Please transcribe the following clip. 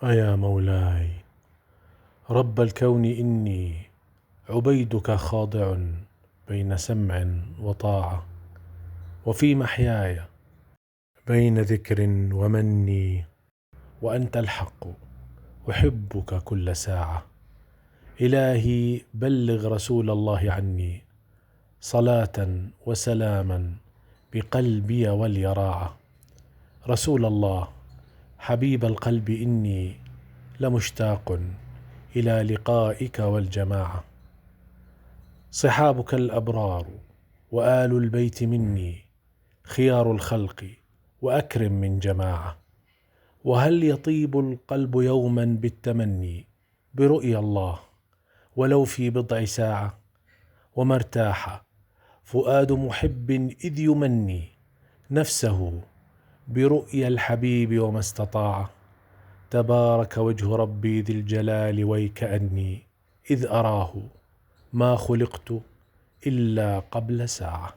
أيا مولاي رب الكون إني عبيدك خاضع بين سمع وطاعة، وفي محياي بين ذكر ومني، وأنت الحق أحبك كل ساعة. إلهي بلغ رسول الله عني صلاة وسلاما بقلبي واليراعة. رسول الله حبيب القلب إني لمشتاق إلى لقائك والجماعة. صحابك الأبرار وآل البيت مني خيار الخلق وأكرم من جماعة. وهل يطيب القلب يوما بالتمني برؤيا الله ولو في بضع ساعة؟ وما ارتاح فؤاد محب إذ يمني نفسه برؤيا الحبيب وما استطاع. تبارك وجه ربي ذي الجلال ويكأني إذ أراه ما خلقت إلا قبل ساعة.